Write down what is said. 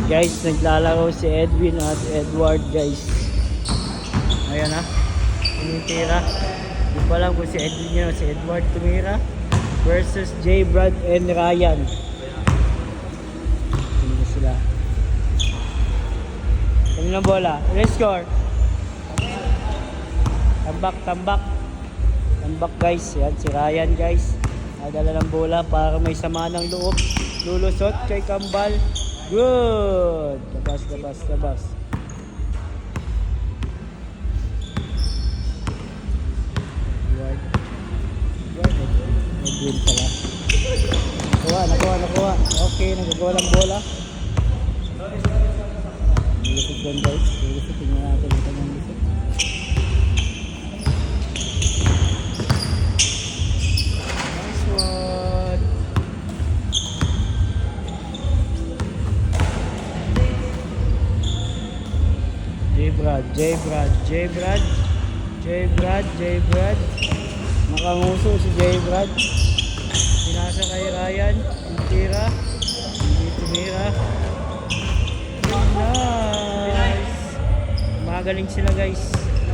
Guys, naglalaro si Edwin at Edward, guys. Ayan na. Tumitira. Di pa lang kung si Edwin yun o si Edward tumira. Versus J. Brad and Ryan. Tingnan sila. Tingnan na bola. Let's score. Tambak, tambak. Tambak, guys. Yan, si Ryan, guys. Nadala ng bola para may sama ng loob. Lulusot kay Kambal. Good! Labas, labas, labas. Edwin pala. Nakuha. Okay, nagagawa ng bola. Nilusot doon, guys. Nilusot, tingnan natin ito ng lusot. Nice one! J. Brad. Nakanguso si J. Brad. Pinasa kay Ryan. Tira. Hindi tumira. Nice. Magaling sila, guys.